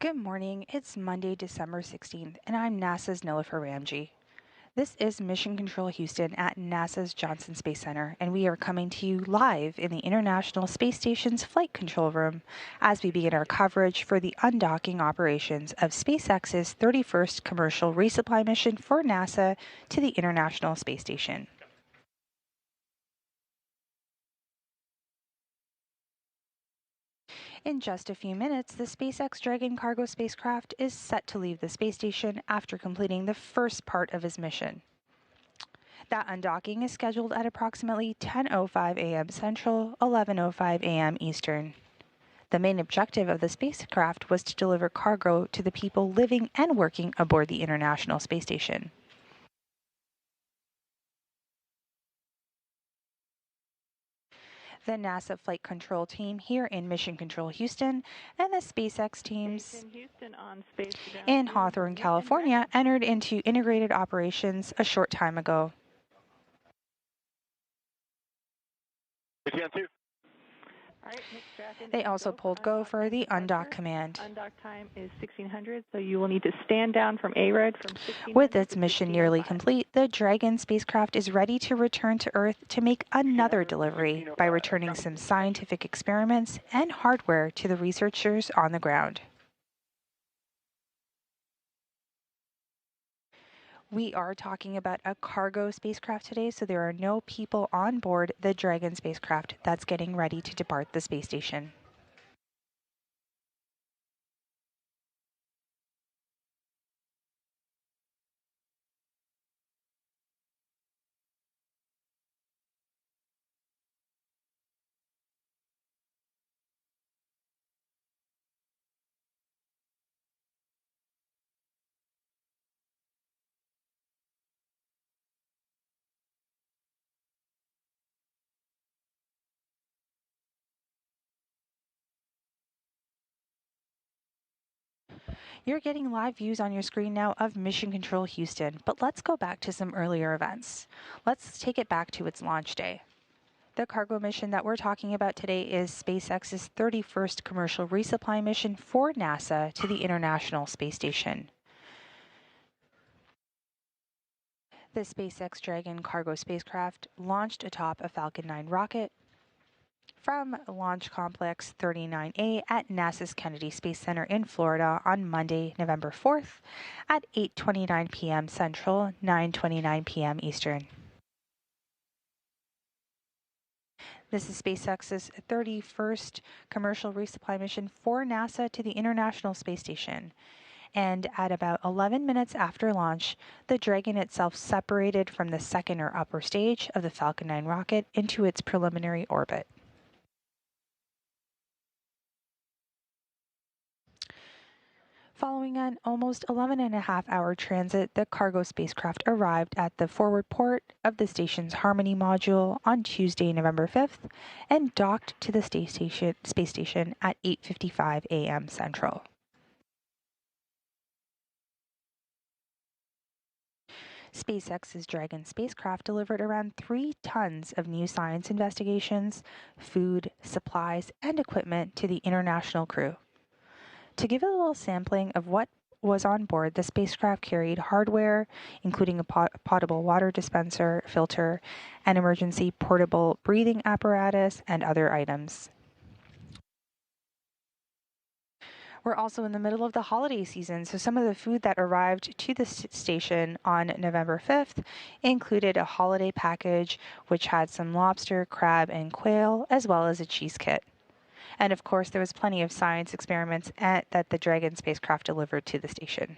Good morning. It's Monday, December 16th, and I'm NASA's Nilofer Ramji. This is Mission Control Houston at NASA's Johnson Space Center, and we are coming to you live in the International Space Station's Flight Control Room as we begin our coverage for the undocking operations of SpaceX's 31st commercial resupply mission for NASA to the International Space Station. In just a few minutes, the SpaceX Dragon cargo spacecraft is set to leave the space station after completing the first part of his mission. That undocking is scheduled at approximately 10:05 a.m. Central, 11:05 a.m. Eastern. The main objective of the spacecraft was to deliver cargo to the people living and working aboard the International Space Station. The NASA Flight Control team here in Mission Control Houston and the SpaceX teams in Hawthorne, California, entered into integrated operations a short time ago. They also pulled go for the undock command. Undock time is 1600, so you will need to stand down from ARED from 1600. With its mission nearly complete, the Dragon spacecraft is ready to return to Earth to make another delivery by returning some scientific experiments and hardware to the researchers on the ground. We are talking about a cargo spacecraft today, so there are no people on board the Dragon spacecraft that's getting ready to depart the space station. You're getting live views on your screen now of Mission Control Houston, but let's go back to some earlier events. Let's take it back to its launch day. The cargo mission that we're talking about today is SpaceX's 31st commercial resupply mission for NASA to the International Space Station. The SpaceX Dragon cargo spacecraft launched atop a Falcon 9 rocket from Launch Complex 39A at NASA's Kennedy Space Center in Florida on Monday, November 4th at 8:29 p.m. Central, 9:29 p.m. Eastern. This is SpaceX's 31st commercial resupply mission for NASA to the International Space Station. And at about 11 minutes after launch, the Dragon itself separated from the second or upper stage of the Falcon 9 rocket into its preliminary orbit. Following an almost 11.5-hour transit, the cargo spacecraft arrived at the forward port of the station's Harmony module on Tuesday, November 5th, and docked to the space station at 8:55 a.m. Central. SpaceX's Dragon spacecraft delivered around 3 tons of new science investigations, food, supplies, and equipment to the international crew. To give a little sampling of what was on board, the spacecraft carried hardware, including a potable water dispenser, filter, an emergency portable breathing apparatus, and other items. We're also in the middle of the holiday season, so some of the food that arrived to the station on November 5th included a holiday package which had some lobster, crab, and quail, as well as a cheese kit. And of course, there was plenty of science experiments that the Dragon spacecraft delivered to the station.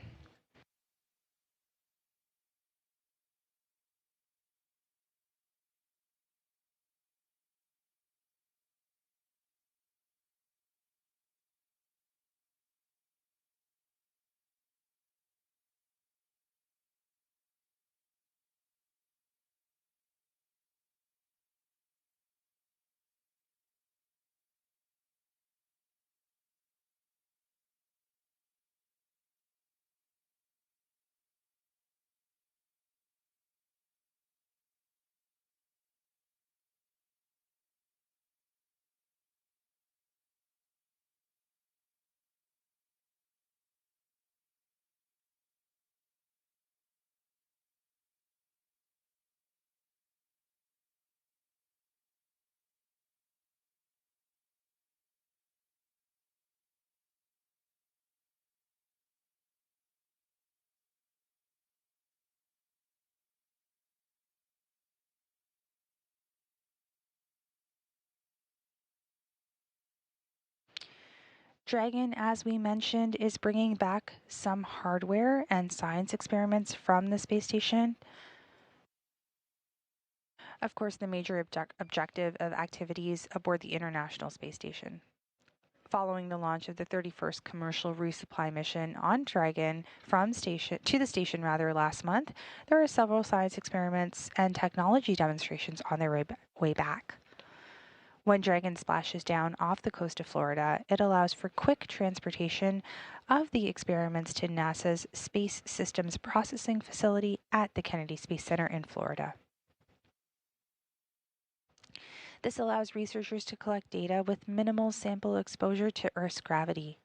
Dragon, as we mentioned, is bringing back some hardware and science experiments from the space station. Of course, the major objective of activities aboard the International Space Station. Following the launch of the 31st commercial resupply mission on Dragon from station to the station last month, there are several science experiments and technology demonstrations on their way back. When Dragon splashes down off the coast of Florida, it allows for quick transportation of the experiments to NASA's Space Systems Processing Facility at the Kennedy Space Center in Florida. This allows researchers to collect data with minimal sample exposure to Earth's gravity.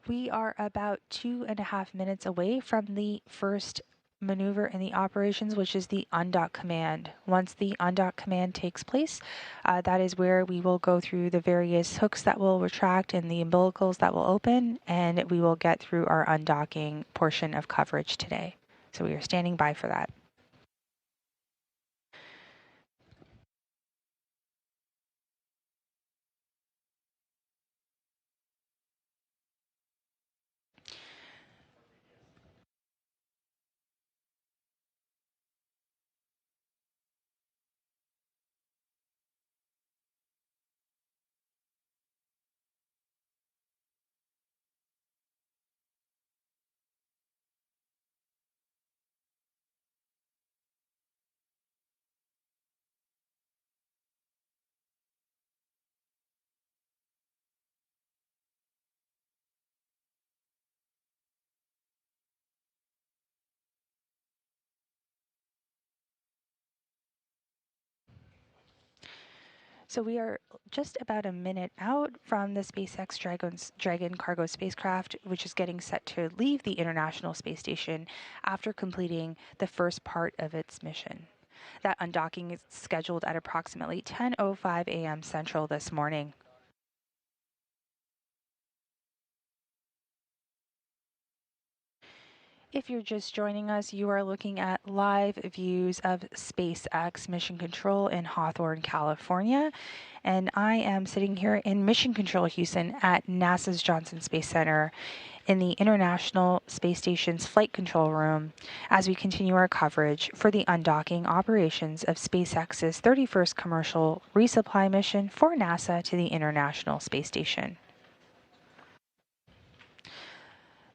We are about 2.5 minutes away from the first maneuver in the operations, which is the undock command. Once the undock command takes place, that is where we will go through the various hooks that will retract and the umbilicals that will open, and we will get through our undocking portion of coverage today. So we are standing by for that. So we are just about a minute out from the SpaceX Dragon cargo spacecraft, which is getting set to leave the International Space Station after completing the first part of its mission. That undocking is scheduled at approximately 10:05 a.m. Central this morning. If you're just joining us, you are looking at live views of SpaceX Mission Control in Hawthorne, California. And I am sitting here in Mission Control Houston at NASA's Johnson Space Center in the International Space Station's Flight Control Room as we continue our coverage for the undocking operations of SpaceX's 31st commercial resupply mission for NASA to the International Space Station.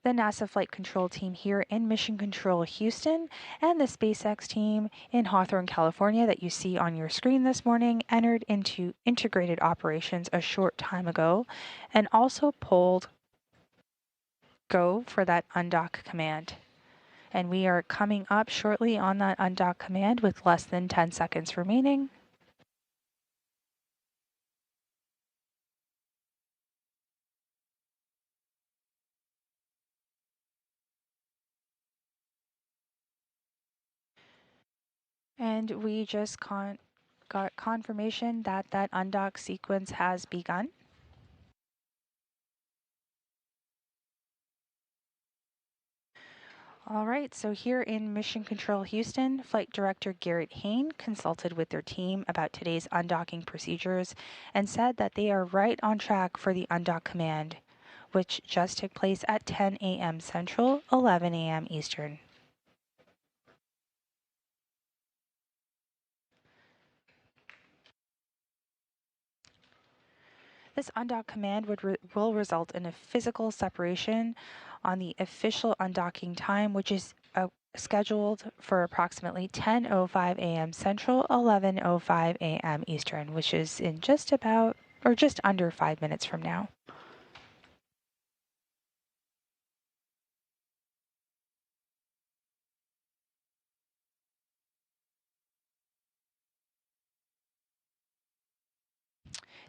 The NASA Flight Control team here in Mission Control Houston and the SpaceX team in Hawthorne, California that you see on your screen this morning entered into integrated operations a short time ago and also pulled go for that undock command. And we are coming up shortly on that undock command with less than 10 seconds remaining. And we just got confirmation that that undock sequence has begun. All right, so here in Mission Control Houston, Flight Director Garrett Hain consulted with their team about today's undocking procedures and said that they are right on track for the undock command, which just took place at 10 a.m. Central, 11 a.m. Eastern. This undock command will result in a physical separation on the official undocking time, which is scheduled for approximately 10:05 a.m. Central, 11:05 a.m. Eastern, which is in just under 5 minutes from now.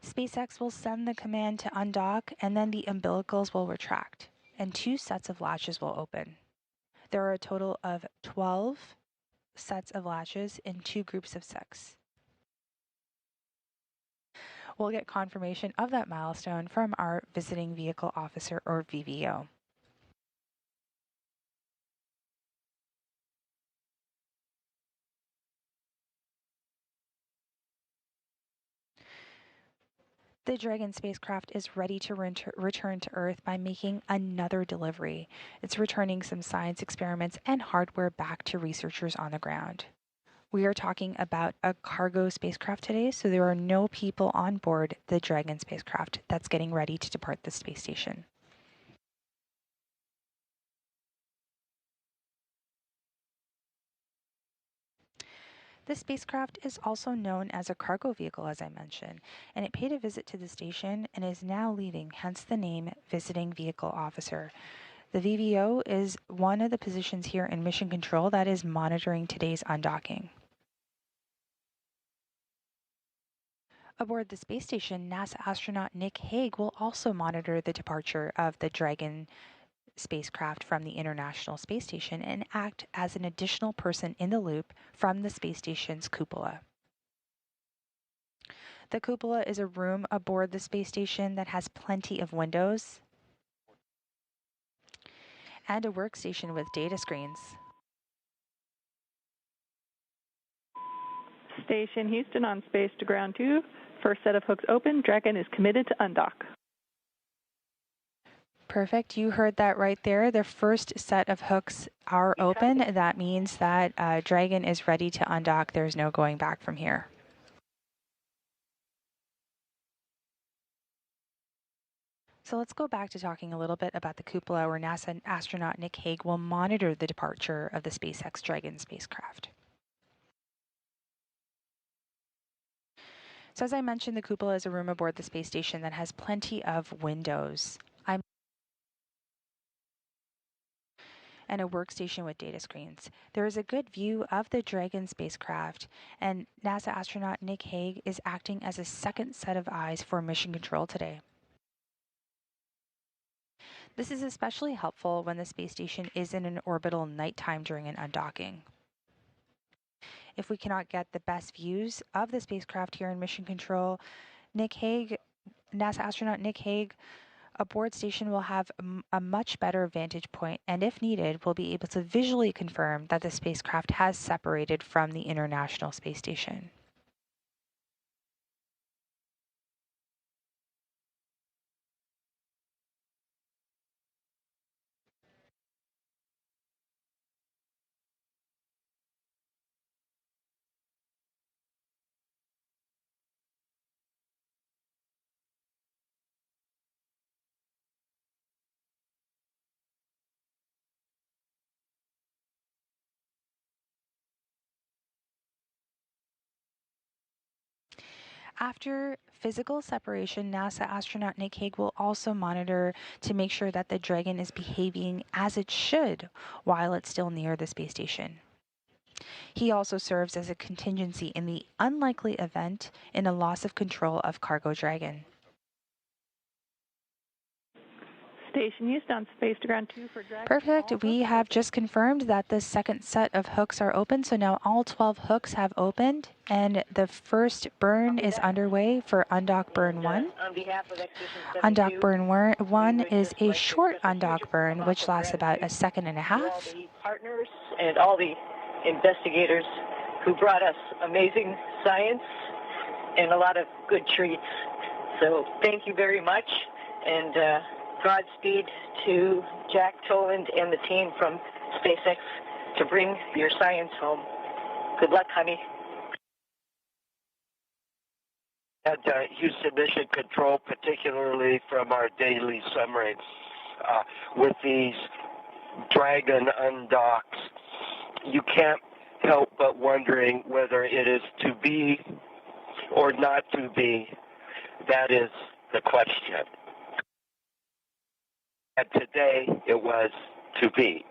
SpaceX will send the command to undock, and then the umbilicals will retract, and 2 sets of latches will open. There are a total of 12 sets of latches in 2 groups of 6. We'll get confirmation of that milestone from our Visiting Vehicle Officer, or VVO. The Dragon spacecraft is ready to return to Earth by making another delivery. It's returning some science experiments and hardware back to researchers on the ground. We are talking about a cargo spacecraft today, so there are no people on board the Dragon spacecraft that's getting ready to depart the space station. This spacecraft is also known as a cargo vehicle, as I mentioned, and it paid a visit to the station and is now leaving, hence the name Visiting Vehicle Officer. The VVO is one of the positions here in Mission Control that is monitoring today's undocking. Aboard the space station, NASA astronaut Nick Hague will also monitor the departure of the Dragon spacecraft from the International Space Station and act as an additional person in the loop from the space station's cupola. The cupola is a room aboard the space station that has plenty of windows and a workstation with data screens. Station Houston on space to ground 2. First set of hooks open. Dragon is committed to undock. Perfect. You heard that right there. The first set of hooks are open. That means that Dragon is ready to undock. There's no going back from here. So let's go back to talking a little bit about the cupola where NASA astronaut Nick Hague will monitor the departure of the SpaceX Dragon spacecraft. So as I mentioned, the cupola is a room aboard the space station that has plenty of windows and a workstation with data screens. There is a good view of the Dragon spacecraft, and NASA astronaut Nick Hague is acting as a second set of eyes for mission control today. This is especially helpful when the space station is in an orbital nighttime during an undocking. If we cannot get the best views of the spacecraft here in mission control, NASA astronaut Nick Hague aboard station will have a much better vantage point, and if needed, will be able to visually confirm that the spacecraft has separated from the International Space Station. After physical separation, NASA astronaut Nick Hague will also monitor to make sure that the Dragon is behaving as it should while it's still near the space station. He also serves as a contingency in the unlikely event in a loss of control of cargo Dragon. Station Houston on space to ground 2 for Dragon. Perfect. We have just confirmed that the second set of hooks are open, so now all 12 hooks have opened, and the first burn is underway for Undock Burn 1. Undock Burn 1 is a short undock burn, which lasts about a second and a half. The partners and all the investigators who brought us amazing science and a lot of good treats. So thank you very much, and Godspeed to Jack Toland and the team from SpaceX to bring your science home. Good luck, honey. At Houston Mission Control, particularly from our daily summary, with these Dragon undocks, you can't help but wondering whether it is to be or not to be. That is the question. And today it was to be.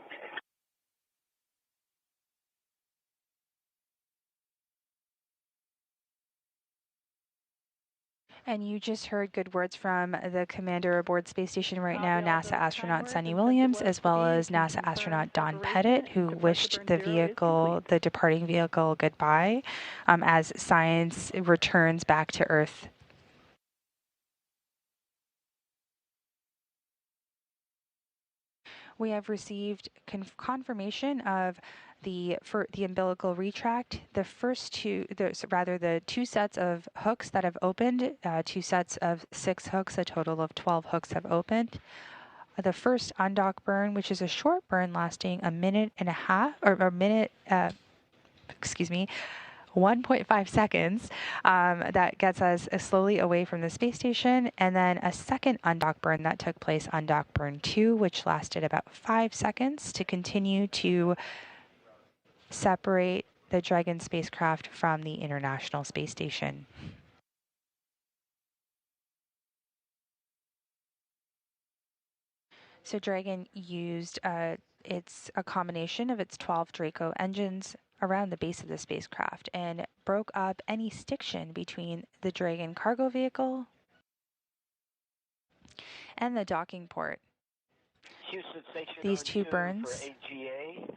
And you just heard good words from the commander aboard space station right now, NASA astronaut Sunny Williams, as well as NASA astronaut Don Pettit, who wished the departing vehicle, goodbye as science returns back to Earth. We have received confirmation of The umbilical retract, the two sets of hooks that have opened, 2 sets of 6 hooks, a total of 12 hooks have opened. The first undock burn, which is a short burn lasting a minute and a half, or a minute, 1.5 seconds, that gets us slowly away from the space station, and then a second undock burn that took place, undock burn 2, which lasted about 5 seconds to continue to separate the Dragon spacecraft from the International Space Station. So Dragon used it's a combination of its 12 Draco engines around the base of the spacecraft and broke up any stiction between the Dragon cargo vehicle and the docking port. Houston Station These on 2 2 burns. For AGA.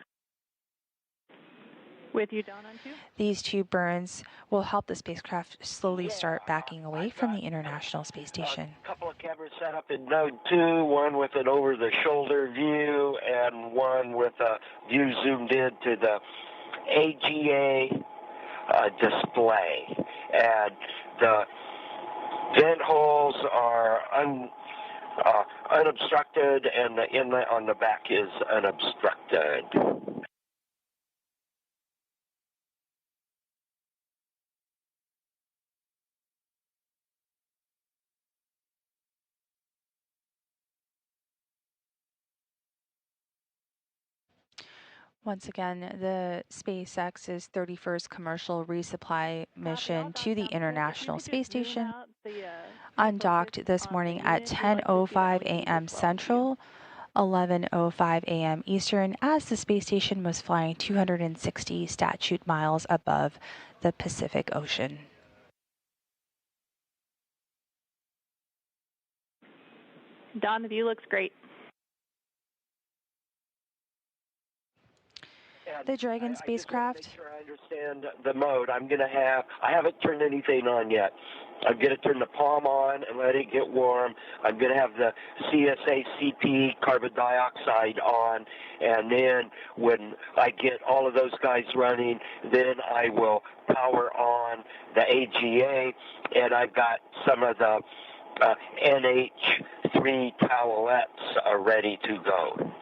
With you, Don, on 2? These 2 burns will help the spacecraft slowly start backing away from the International Space Station. A couple of cameras set up in Node 2, one with an over-the-shoulder view and one with a view zoomed in to the AGA display. And the vent holes are unobstructed, and the inlet on the back is unobstructed. Once again, the SpaceX's 31st commercial resupply mission to the International Space Station undocked this morning at 10:05 a.m. Central, 11:05 a.m. Eastern, as the space station was flying 260 statute miles above the Pacific Ocean. Don, the view looks great. The Dragon spacecraft. I just want to make sure I understand the mode. I haven't turned anything on yet. I'm going to turn the palm on and let it get warm. I'm going to have the CSA-CP carbon dioxide on, and then when I get all of those guys running, then I will power on the AGA, and I've got some of the NH3 towelettes ready to go.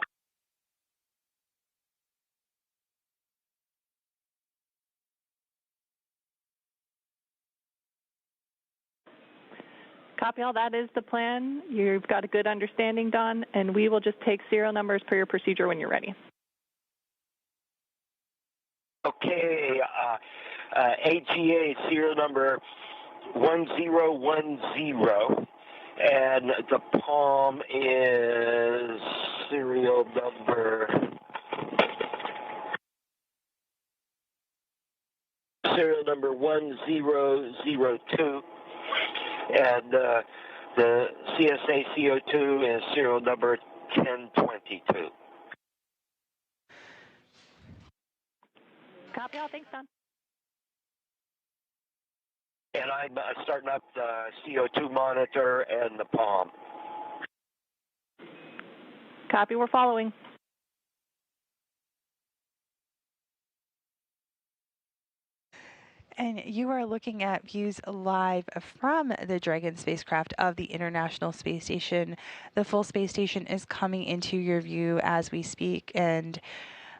Copy all. That is the plan. You've got a good understanding, Don, and we will just take serial numbers per your procedure when you're ready. Okay, AGA serial number 1010, and the palm is serial number 1002. And the CSA CO2 is serial number 1022. Copy all. Thanks, Don. And I'm starting up the CO2 monitor and the palm. Copy. We're following. And you are looking at views live from the Dragon spacecraft of the International Space Station. The full space station is coming into your view as we speak, and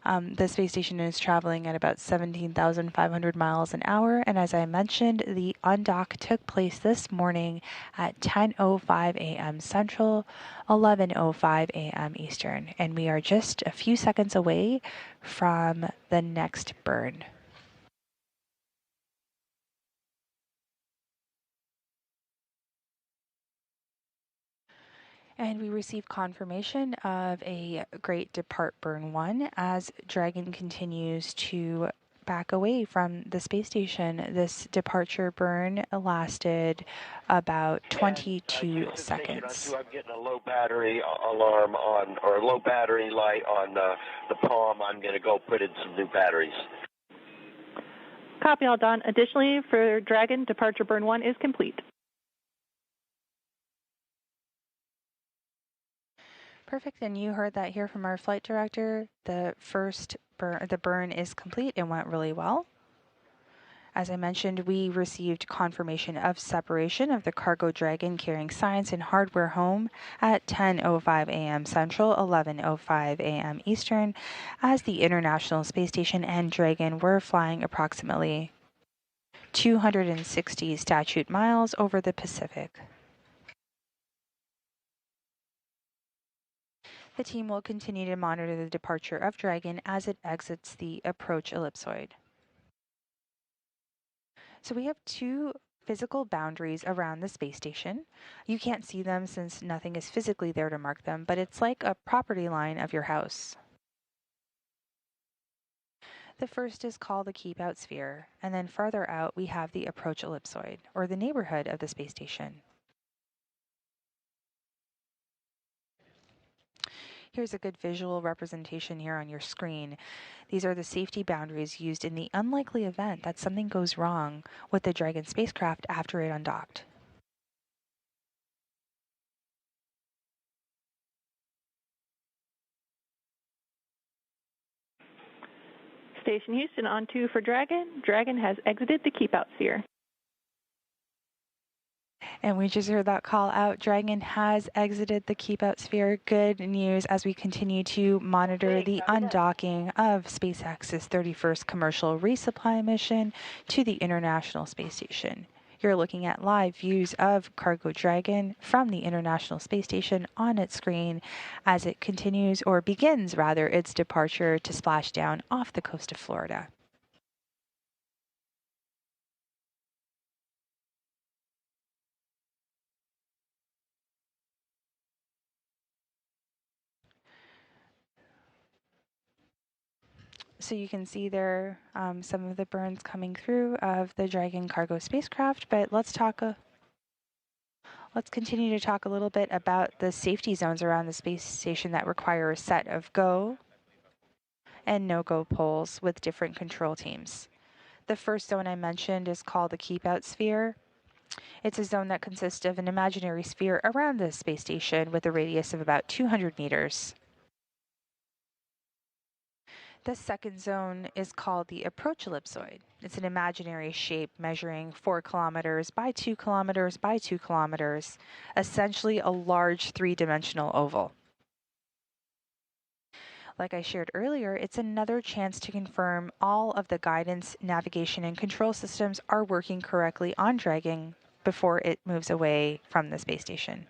the space station is traveling at about 17,500 miles an hour. And as I mentioned, the undock took place this morning at 10:05 a.m. Central, 11:05 a.m. Eastern. And we are just a few seconds away from the next burn. And we received confirmation of a great depart burn 1 as Dragon continues to back away from the space station. This departure burn lasted about 22 seconds. I'm getting a low battery alarm on, or a low battery light on the palm. I'm going to go put in some new batteries. Copy all, Don. Additionally, for Dragon, departure burn 1 is complete. Perfect. And you heard that here from our flight director. The burn is complete and went really well. As I mentioned, we received confirmation of separation of the cargo Dragon carrying science and hardware home at 10:05 a.m. Central, 11:05 a.m. Eastern, as the International Space Station and Dragon were flying approximately 260 statute miles over the Pacific. The team will continue to monitor the departure of Dragon as it exits the approach ellipsoid. So we have two physical boundaries around the space station. You can't see them since nothing is physically there to mark them, but it's like a property line of your house. The first is called the keep out sphere, and then farther out we have the approach ellipsoid, or the neighborhood of the space station. Here's a good visual representation here on your screen. These are the safety boundaries used in the unlikely event that something goes wrong with the Dragon spacecraft after it undocked. Station Houston, on 2 for Dragon. Dragon has exited the keep out sphere. And we just heard that call out. Dragon has exited the keep out sphere. Good news as we continue to monitor the undocking of SpaceX's 31st commercial resupply mission to the International Space Station. You're looking at live views of Cargo Dragon from the International Space Station on its screen as it continues, or begins rather, its departure to splash down off the coast of Florida. So you can see there some of the burns coming through of the Dragon cargo spacecraft, but let's continue to talk a little bit about the safety zones around the space station that require a set of go and no-go poles with different control teams. The first zone I mentioned is called the keep out sphere. It's a zone that consists of an imaginary sphere around the space station with a radius of about 200 meters. The second zone is called the approach ellipsoid. It's an imaginary shape measuring 4 kilometers by 2 kilometers by 2 kilometers, essentially a large 3-dimensional oval. Like I shared earlier, it's another chance to confirm all of the guidance, navigation, and control systems are working correctly on Dragon before it moves away from the space station.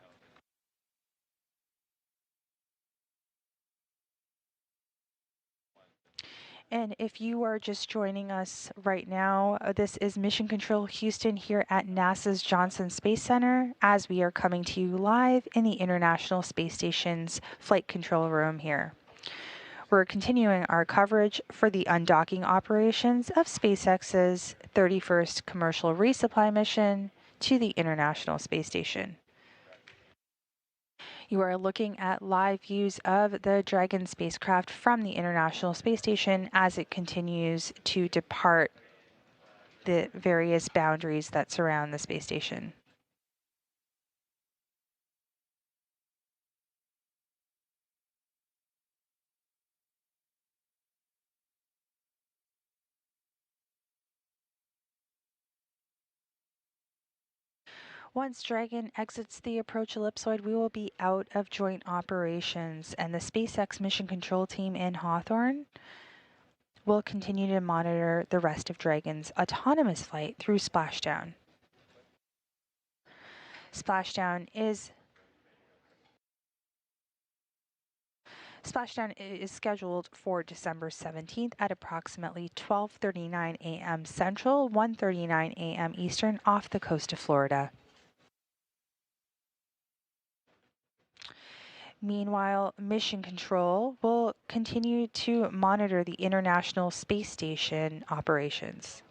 And if you are just joining us right now, this is Mission Control Houston here at NASA's Johnson Space Center as we are coming to you live in the International Space Station's flight control room here. We're continuing our coverage for the undocking operations of SpaceX's 31st commercial resupply mission to the International Space Station. You are looking at live views of the Dragon spacecraft from the International Space Station as it continues to depart the various boundaries that surround the space station. Once Dragon exits the approach ellipsoid, we will be out of joint operations, and the SpaceX Mission Control Team in Hawthorne will continue to monitor the rest of Dragon's autonomous flight through splashdown. Splashdown is scheduled for December 17th at approximately 12:39 a.m. Central, 1:39 a.m. Eastern off the coast of Florida. Meanwhile, Mission Control will continue to monitor the International Space Station operations.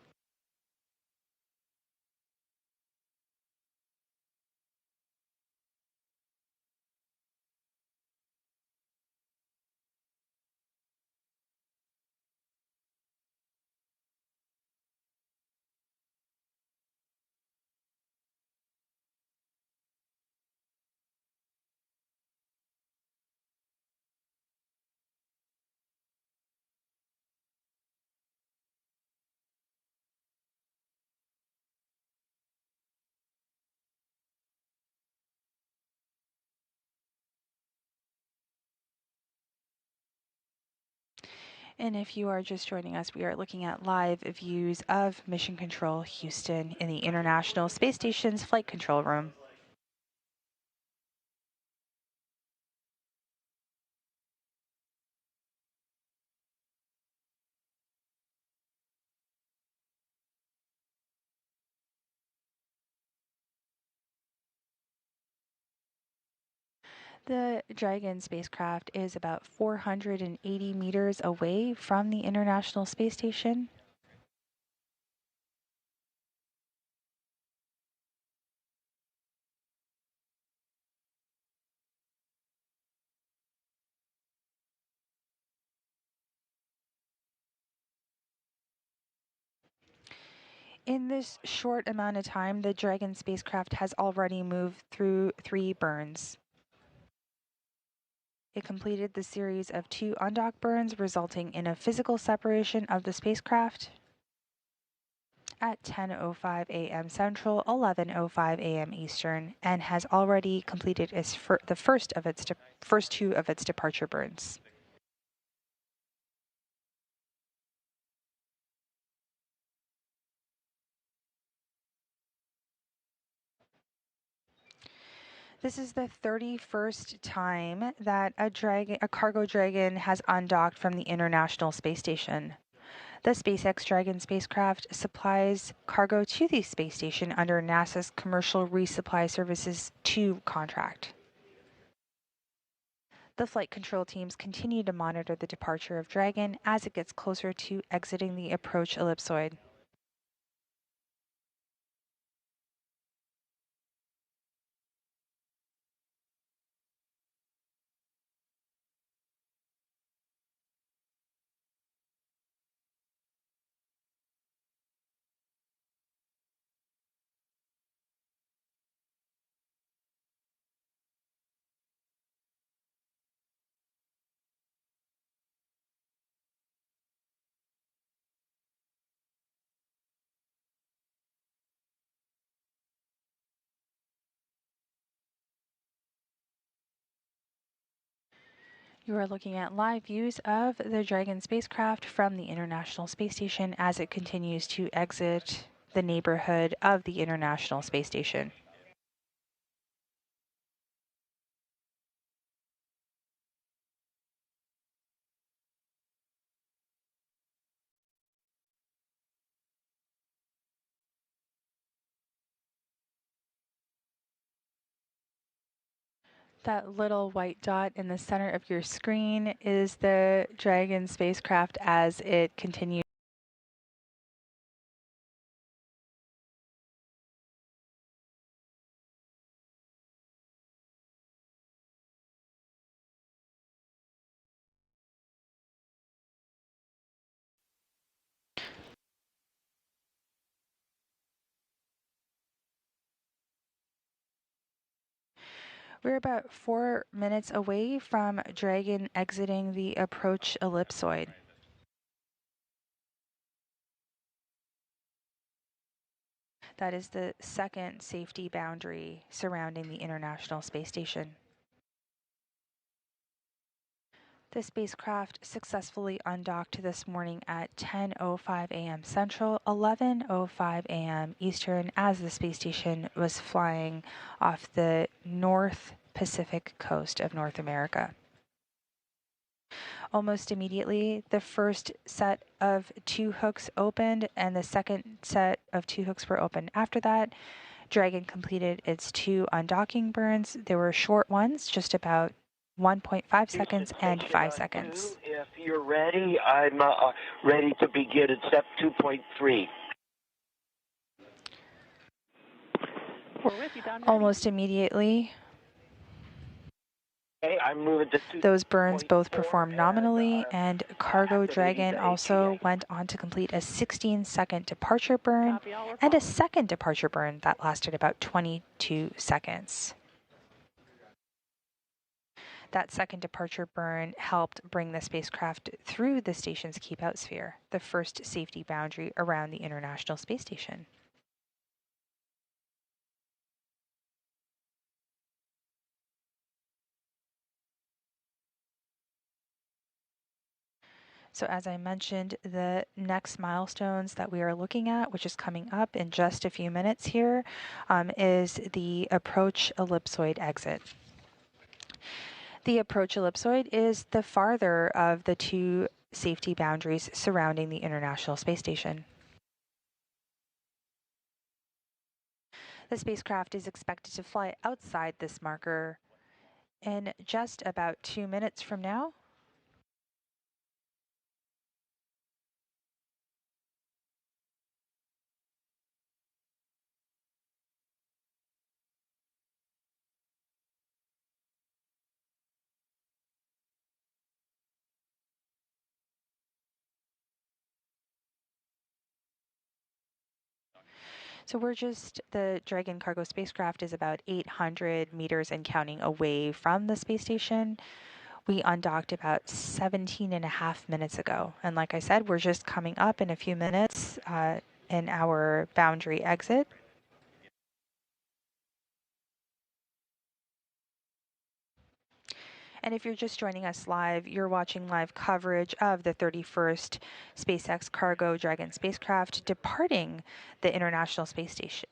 And if you are just joining us, we are looking at live views of Mission Control Houston in the International Space Station's flight control room. The Dragon spacecraft is about 480 meters away from the International Space Station. In this short amount of time, the Dragon spacecraft has already moved through 3 burns. It completed the series of 2 undock burns, resulting in a physical separation of the spacecraft at 10:05 a.m. Central, 11:05 a.m. Eastern, and has already completed the first 2 of its departure burns. This is the 31st time that a cargo Dragon has undocked from the International Space Station. The SpaceX Dragon spacecraft supplies cargo to the space station under NASA's Commercial Resupply Services 2 contract. The flight control teams continue to monitor the departure of Dragon as it gets closer to exiting the approach ellipsoid. You are looking at live views of the Dragon spacecraft from the International Space Station as it continues to exit the neighborhood of the International Space Station. That little white dot in the center of your screen is the Dragon spacecraft as it continues. We're about 4 minutes away from Dragon exiting the approach ellipsoid. That is the second safety boundary surrounding the International Space Station. The spacecraft successfully undocked this morning at 10:05 a.m. Central, 11:05 a.m. Eastern, as the space station was flying off the North Pacific coast of North America. Almost immediately, the first set of 2 hooks opened, and the second set of 2 hooks were opened after that. Dragon completed its 2 undocking burns. They were short ones, just about 1.5 seconds and 5 seconds. If you're ready, I'm ready to begin at step 2.3. We're with you, Don. Almost immediately, Okay, I'm moving to those burns both 2.4 performed nominally, and Cargo activating Dragon the also ATA. went on to complete a 16-second departure burn Copy all, we're and a following. second departure burn that lasted about 22 seconds. That second departure burn helped bring the spacecraft through the station's keep out sphere, the first safety boundary around the International Space Station. So as I mentioned, the next milestones that we are looking at, which is coming up in just a few minutes here, is the approach ellipsoid exit. The approach ellipsoid is the farther of the two safety boundaries surrounding the International Space Station. The spacecraft is expected to fly outside this marker in just about 2 minutes from now. So the Dragon cargo spacecraft is about 800 meters and counting away from the space station. We undocked about 17 and a half minutes ago. And like I said, we're just coming up in a few minutes in our boundary exit. And if you're just joining us live, you're watching live coverage of the 31st SpaceX Cargo Dragon spacecraft departing the International Space Station.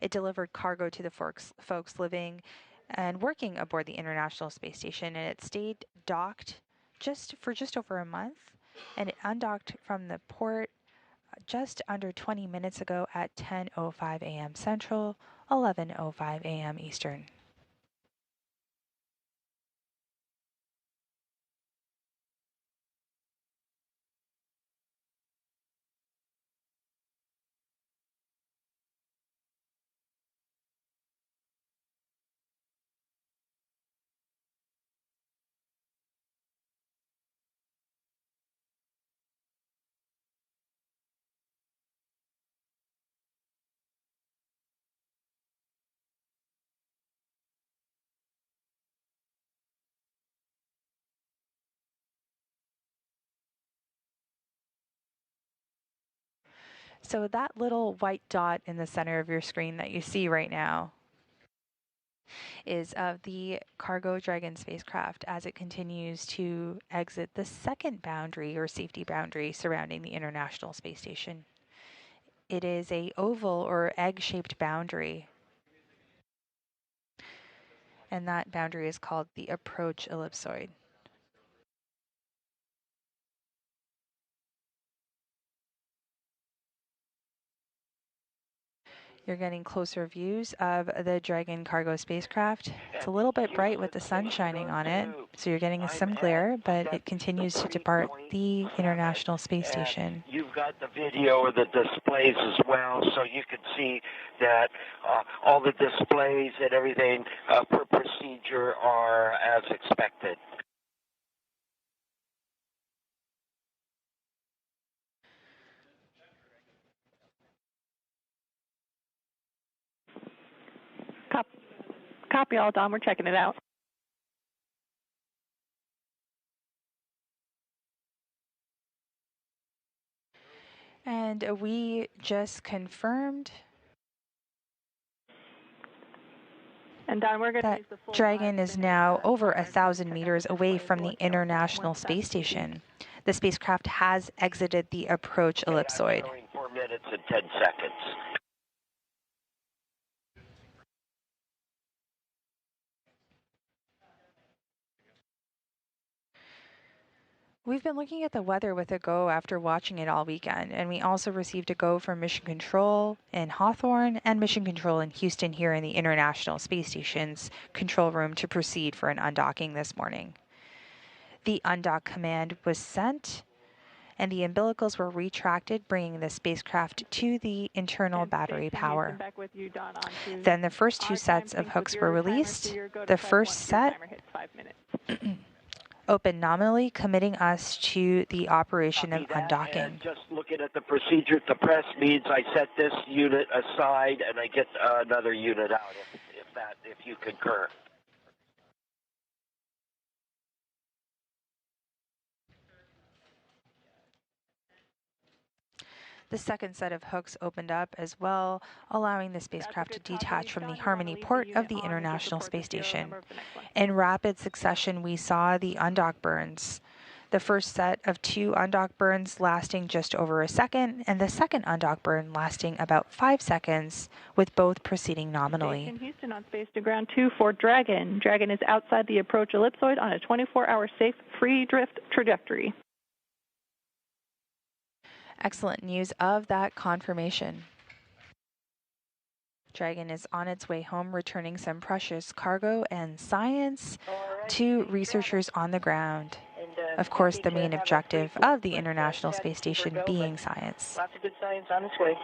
It delivered cargo to the folks living and working aboard the International Space Station, and it stayed docked for just over a month, and it undocked from the port just under 20 minutes ago at 10:05 a.m. Central, 11:05 a.m. Eastern. So that little white dot in the center of your screen that you see right now is of the Cargo Dragon spacecraft as it continues to exit the second boundary or safety boundary surrounding the International Space Station. It is a oval or egg-shaped boundary, and that boundary is called the approach ellipsoid. You're getting closer views of the Dragon cargo spacecraft. It's a little bit bright with the sun shining on it, so you're getting some glare, but it continues to depart the International Space Station. You've got the video of the displays as well, so you can see that all the displays and everything per procedure are as expected. Copy all, Don. We're checking it out. And we just confirmed And Don, we're going to that use the full Dragon is now over 1,000 meters away from the International Space Station. The spacecraft has exited the approach ellipsoid. 4 minutes and 10 seconds. We've been looking at the weather with a go after watching it all weekend, and we also received a go from Mission Control in Hawthorne and Mission Control in Houston here in the International Space Station's control room to proceed for an undocking this morning. The undock command was sent, and the umbilicals were retracted, bringing the spacecraft to the internal battery power. Then the first two sets of hooks were released. The first set open nominally, committing us to the operation of undocking. And just looking at the procedure to press means I set this unit aside and I get another unit out if you concur. The second set of hooks opened up as well, allowing the spacecraft to detach from the Harmony port of the International Space Station. In rapid succession, we saw the undock burns. The first set of 2 undock burns lasting just over a second, and the second undock burn lasting about 5 seconds, with both proceeding nominally. Station Houston on space to ground 2 for Dragon. Dragon is outside the approach ellipsoid on a 24-hour safe free drift trajectory. Excellent news of that confirmation. Dragon is on its way home, returning some precious cargo and science to researchers on the ground. Of course, the main objective of the International Space Station being science. Lots of good science on its way.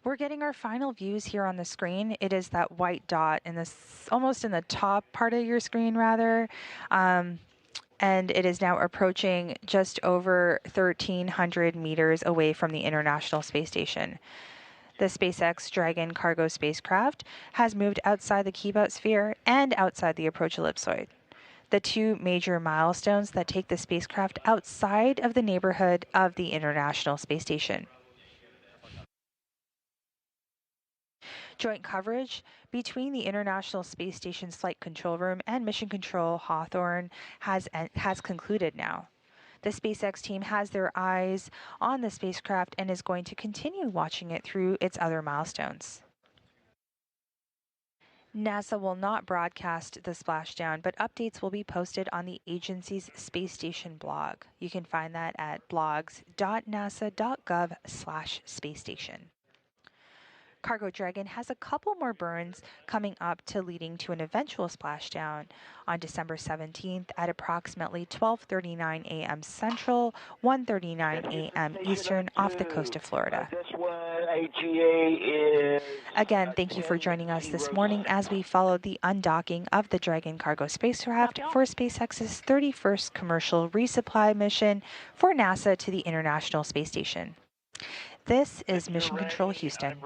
We're getting our final views here on the screen. It is that white dot in this, almost in the top part of your screen, rather. And it is now approaching just over 1,300 meters away from the International Space Station. The SpaceX Dragon cargo spacecraft has moved outside the Keep-Out sphere and outside the approach ellipsoid, the 2 major milestones that take the spacecraft outside of the neighborhood of the International Space Station. Joint coverage between the International Space Station's Flight Control Room and Mission Control Hawthorne has concluded now. The SpaceX team has their eyes on the spacecraft and is going to continue watching it through its other milestones. NASA will not broadcast the splashdown, but updates will be posted on the agency's space station blog. You can find that at blogs.nasa.gov/spacestation. Cargo Dragon has a couple more burns coming up to leading to an eventual splashdown on December 17th at approximately 12:39 a.m. Central, 1:39 a.m. Eastern off the coast of Florida. Again, thank you for joining us this morning as we followed the undocking of the Dragon cargo spacecraft for SpaceX's 31st commercial resupply mission for NASA to the International Space Station. This is Mission Control Houston.